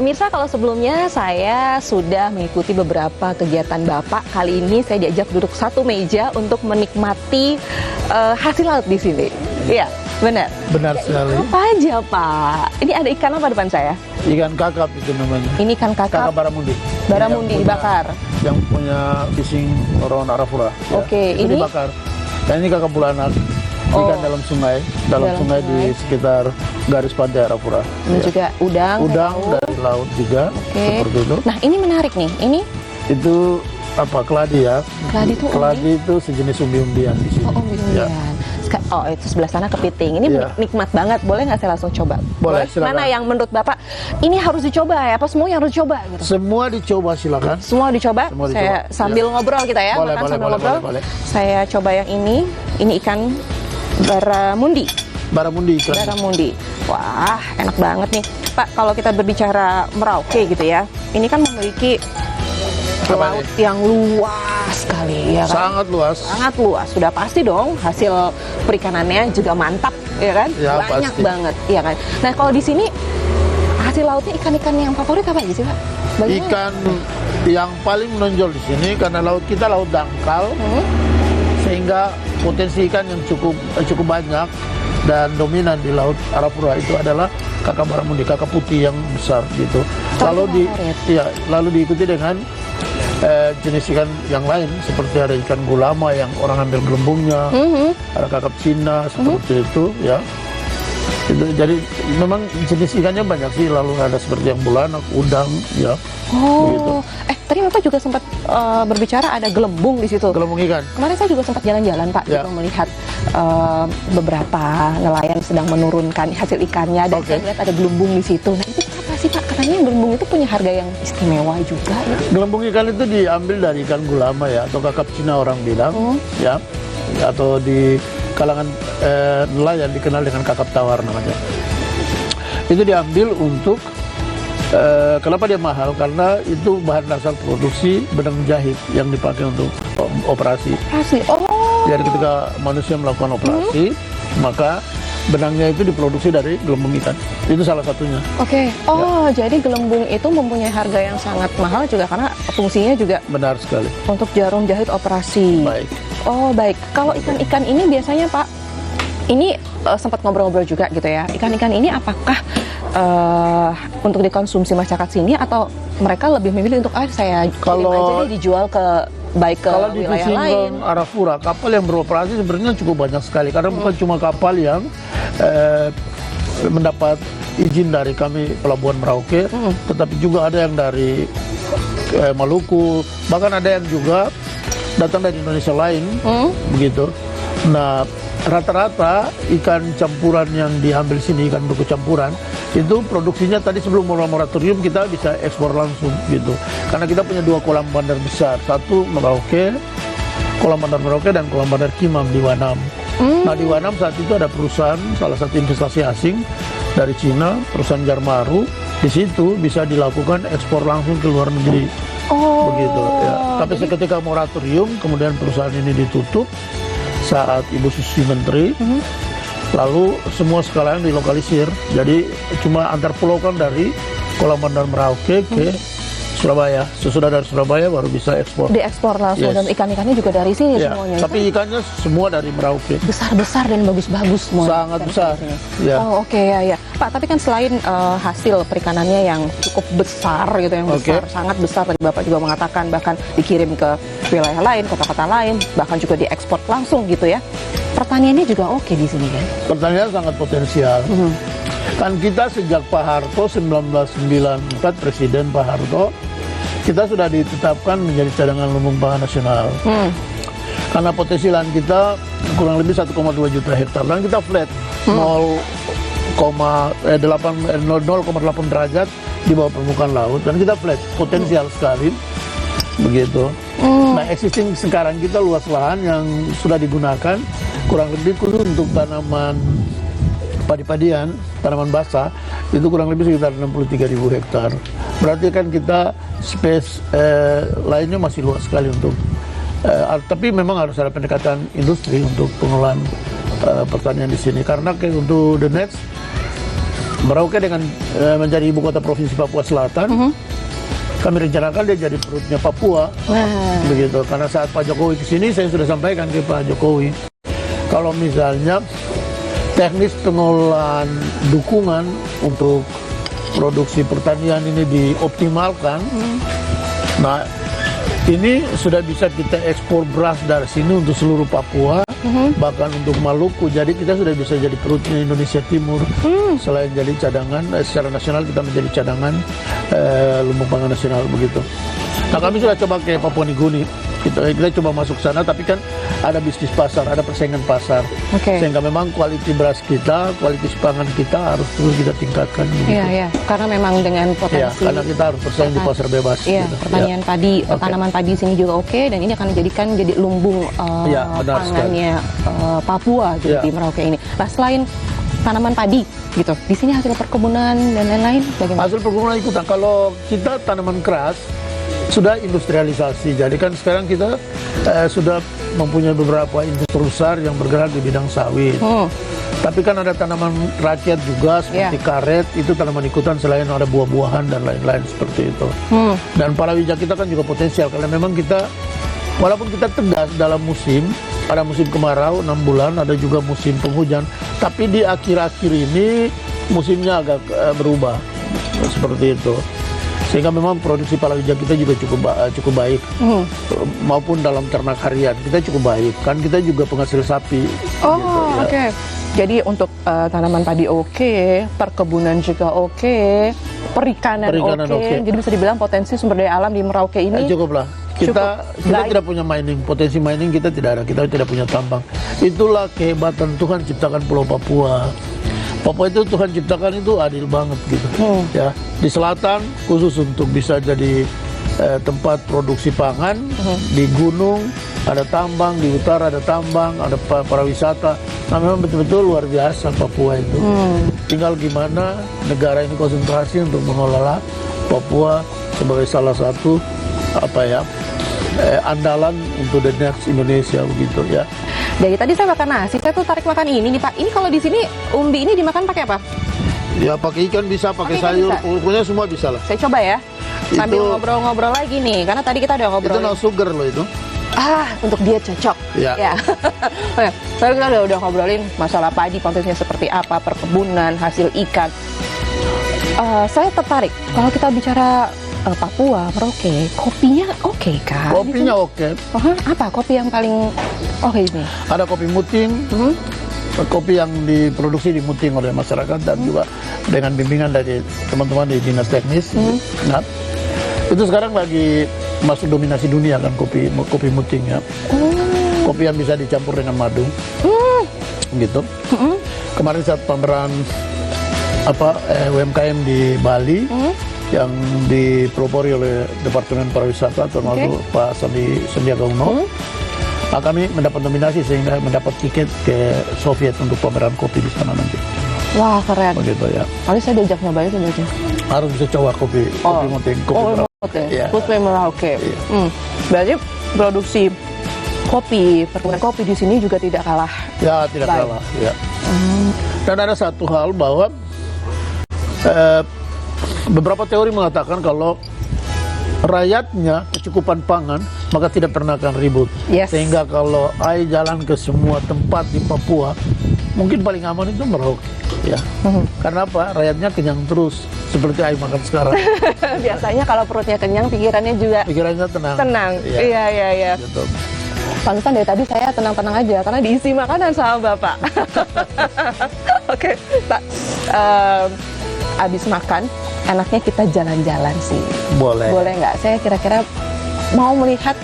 Pemirsa, kalau sebelumnya saya sudah mengikuti beberapa kegiatan Bapak, kali ini saya diajak duduk satu meja untuk menikmati hasil laut di sini. Iya, benar. Benar sekali. Apa aja, Pak? Ini ada ikan apa depan saya? Ikan kakap itu namanya. Ini ikan kakap. Kakap baramundi. Baramundi dibakar. Yang punya bising orang Arafura. Oke, itu ini dibakar. Dan ini kakap bulanak. Ikan dalam sungai, sungai di sekitar garis pantai Arafura. Ini juga udang. Udang dari laut juga, seperti itu. Nah, ini menarik nih. Ini itu apa, keladi ya? Keladi itu sejenis umbi-umbian di sini. Oh, umbi-umbian. Oh, itu sebelah sana kepiting. Ini nikmat banget. Boleh nggak saya langsung coba? Boleh, silakan. Mana yang menurut Bapak ini harus dicoba ya? Apa semua yang harus dicoba gitu? Semua dicoba, silakan. Semua dicoba. Semua saya dicoba. sambil ngobrol kita ya. Boleh, Makan boleh, sambil boleh, ngobrol. boleh. Saya coba yang ini. Ini ikan baramundi. Baramundi ikan. Baramundi. Wah, enak banget nih. Pak, kalau kita berbicara Merauke gitu ya. Ini kan memiliki laut yang luas sekali ya kan? Sangat luas. Sangat luas. Sudah pasti dong hasil perikanannya juga mantap ya kan? Ya, banyak pasti. banget ya kan. Nah, kalau di sini hasil lautnya ikan-ikan yang favorit apa aja sih, Pak? Bagaimana? Ikan yang paling menonjol di sini karena laut kita laut dangkal. Sehingga potensi ikan yang cukup banyak dan dominan di laut Arafura itu adalah kakap baramundi, kakap putih yang besar gitu. Lalu diikuti dengan jenis ikan yang lain seperti ada ikan gulama yang orang ambil gelembungnya, ada kakap Cina seperti itu ya. Itu, jadi memang jenis ikannya banyak sih, lalu ada seperti yang bulanak, udang ya. Oh, gitu. Tadi Bapak juga sempat berbicara ada gelembung di situ. Gelembung ikan. Kemarin saya juga sempat jalan-jalan, Pak, gitu, melihat beberapa nelayan sedang menurunkan hasil ikannya dan saya lihat ada gelembung di situ. Nah, itu apa sih, Pak? Katanya gelembung itu punya harga yang istimewa juga ya. Gelembung ikan itu diambil dari ikan gulama ya, atau kakap Cina orang bilang ya, atau di kalangan nelayan dikenal dengan kakap tawar namanya. Itu diambil untuk kenapa dia mahal? Karena itu bahan dasar produksi benang jahit yang dipakai untuk operasi. Jadi ketika manusia melakukan operasi, maka benangnya itu diproduksi dari gelembung ikan. Itu salah satunya. Jadi gelembung itu mempunyai harga yang sangat mahal juga karena fungsinya juga benar sekali untuk jarum jahit operasi. Baik. Oh, baik. Kalau ikan-ikan ini biasanya, Pak, ini sempat ngobrol-ngobrol juga gitu ya. Ikan-ikan ini apakah untuk dikonsumsi masyarakat sini atau mereka lebih memilih untuk saya kirim aja deh dijual ke kalau di wilayah lain? Arafura, kapal yang beroperasi sebenarnya cukup banyak sekali karena bukan cuma kapal yang mendapat izin dari kami Pelabuhan Merauke, tetapi juga ada yang dari Maluku, bahkan ada yang juga datang dari Indonesia lain, begitu. Nah, rata-rata ikan campuran yang diambil sini, ikan beku campuran, itu produksinya tadi sebelum moratorium kita bisa ekspor langsung gitu. Karena kita punya dua kolam bandar besar, satu Merauke, kolam bandar Merauke dan kolam bandar Kimam di Wanam. Nah, di Wanam saat itu ada perusahaan, salah satu investasi asing dari Cina, perusahaan Jarmaru. Di situ bisa dilakukan ekspor langsung ke luar negeri. Begitu ya. Tapi seketika moratorium, kemudian perusahaan ini ditutup saat Ibu Susi Menteri, lalu semua sekalian dilokalisir. Jadi cuma antar pulau kan dari kolam bandar Merauke ke Surabaya. Sesudah dari Surabaya baru bisa ekspor. Diekspor langsung dan ikan-ikannya juga dari sini semuanya. Tapi ikannya semua dari Merauke. Besar-besar dan bagus-bagus semua. Sangat besar. Ya. Ya. Pak, tapi kan selain hasil perikanannya yang cukup besar gitu, yang besar, sangat besar, tadi Bapak juga mengatakan bahkan dikirim ke wilayah lain, kota-kota lain, bahkan juga diekspor langsung gitu ya. Pertaniannya juga oke di sini kan? Pertanian sangat potensial. Kan kita sejak Pak Harto 1994, Presiden Pak Harto, kita sudah ditetapkan menjadi cadangan lumbung pangan nasional. Karena potensi lahan kita kurang lebih 1,2 juta hektar dan kita flat 0,8 derajat di bawah permukaan laut dan kita flat, potensial sekali begitu. Nah, existing sekarang kita luas lahan yang sudah digunakan kurang lebih untuk tanaman padi-padian, tanaman basah itu kurang lebih sekitar 63.000 hektar. Berarti kan kita space lainnya masih luas sekali untuk tapi memang harus ada pendekatan industri untuk pengelolaan pertanian di sini karena untuk the next Merauke dengan menjadi ibu kota provinsi Papua Selatan, kami rencanakan dia jadi perutnya Papua, begitu. Karena saat Pak Jokowi kesini, saya sudah sampaikan ke Pak Jokowi, kalau misalnya teknis pengelolaan dukungan untuk produksi pertanian ini dioptimalkan, nah ini sudah bisa kita ekspor beras dari sini untuk seluruh Papua, bahkan untuk Maluku. Jadi kita sudah bisa jadi perutnya Indonesia Timur. Selain jadi cadangan, secara nasional kita menjadi cadangan lumbung pangan nasional begitu. Nah kami sudah coba ke Papua Nugini. Kita coba masuk sana, tapi kan ada bisnis pasar, ada persaingan pasar. Sehingga memang kualitas beras kita, kualitas pangan kita harus terus kita tingkatkan. Iya, iya. Karena memang dengan potensi. Karena kita harus bersaing di pasar bebas. Iya, gitu. Pertanian padi, tanaman padi sini juga dan ini akan dijadikan jadi lumbung pangannya Papua gitu di Merauke ini. Nah selain tanaman padi gitu, di sini hasil perkebunan dan lain-lain bagaimana? Hasil perkebunan ikutan. Kalau kita tanaman keras sudah industrialisasi, jadi kan sekarang kita sudah mempunyai beberapa industri besar yang bergerak di bidang sawit. Tapi kan ada tanaman rakyat juga seperti karet, itu tanaman ikutan selain ada buah-buahan dan lain-lain seperti itu. Dan palawija kita kan juga potensial karena memang kita, walaupun kita tegas dalam musim, ada musim kemarau 6 bulan, ada juga musim penghujan, tapi di akhir-akhir ini musimnya agak berubah seperti itu. Sehingga memang produksi palawija kita juga cukup baik, maupun dalam ternak harian kita cukup baik. Kan kita juga penghasil sapi. Oke. Jadi untuk tanaman padi perkebunan juga perikanan oke. Jadi bisa dibilang potensi sumber daya alam di Merauke ini cukup lah. Kita tidak punya mining, potensi mining kita tidak ada. Kita tidak punya tambang. Itulah kehebatan Tuhan ciptakan Pulau Papua. Papua itu Tuhan ciptakan itu adil banget gitu. Ya, di selatan khusus untuk bisa jadi tempat produksi pangan, di gunung ada tambang, di utara ada tambang, ada pariwisata. Nah memang betul-betul luar biasa Papua itu. Tinggal gimana negara ini konsentrasi untuk mengelola Papua sebagai salah satu andalan untuk the next Indonesia begitu ya. Dari tadi saya makan nasi, saya tuh tarik makan ini nih Pak. Ini kalau di sini umbi ini dimakan pakai apa? Ya pakai ikan bisa, pakai sayur, pokoknya semua bisa lah. Saya coba ya, sambil ngobrol-ngobrol lagi nih, karena tadi kita udah ngobrol. Itu no sugar loh itu. Untuk dia cocok. Ya. Saya kita udah ngobrolin masalah padi, potensinya seperti apa, perkebunan, hasil ikan. Saya tertarik kalau kita bicara Papua, Merauke, kopinya kan? Kopinya Apa kopi yang paling ini? Ada kopi muting, kopi yang diproduksi di muting oleh masyarakat dan juga dengan bimbingan dari teman-teman di dinas teknis. Nah, itu sekarang lagi masuk dominasi dunia kan kopi muting ya. Kopi yang bisa dicampur dengan madu, gitu. Kemarin saat pameran UMKM di Bali. Yang dipelopori oleh Departemen Pariwisata termasuk Pak Sandiaga Uno, kami mendapat nominasi sehingga mendapat tiket ke Soviet untuk pameran kopi di sana nanti. Wah keren. Begitu ya. Kali saya diajak nyobain itu berarti. Harus bisa coba kopi muting, kopi Merauke. Berarti produksi kopi, perkebunan kopi di sini juga tidak kalah. Ya tidak kalah. Ya. Dan ada satu hal bahwa beberapa teori mengatakan kalau rakyatnya kecukupan pangan maka tidak pernah akan ribut. Sehingga kalau AI jalan ke semua tempat di Papua, mungkin paling aman itu Merauke. Ya. Karena apa? Rakyatnya kenyang terus seperti AI makan sekarang. Biasanya kalau perutnya kenyang, pikirannya tenang. Iya. Gitu. Pantesan dari tadi saya tenang-tenang aja karena diisi makanan sama Bapak. Oke, Pak. Abis makan, enaknya kita jalan-jalan sih. Boleh nggak? Saya kira-kira mau melihat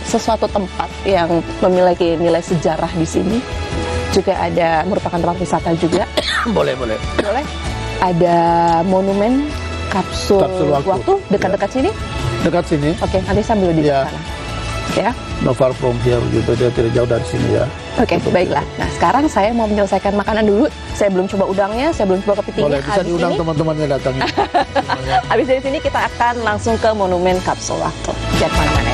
sesuatu tempat yang memiliki nilai sejarah di sini. Juga ada merupakan tempat wisata juga. Boleh. Ada monumen kapsul waktu dekat-dekat sini. Dekat sini. Oke, nanti sambil di sana. Ya. No far from here gitu, dia tidak jauh dari sini ya. Oke, baiklah. Nah, sekarang saya mau menyelesaikan makanan dulu. Saya belum coba udangnya, saya belum coba kepitingnya. Boleh, bisa diundang teman-temannya datang. Habis dari sini kita akan langsung ke monumen kapsul waktu. Jangan kemana-mana.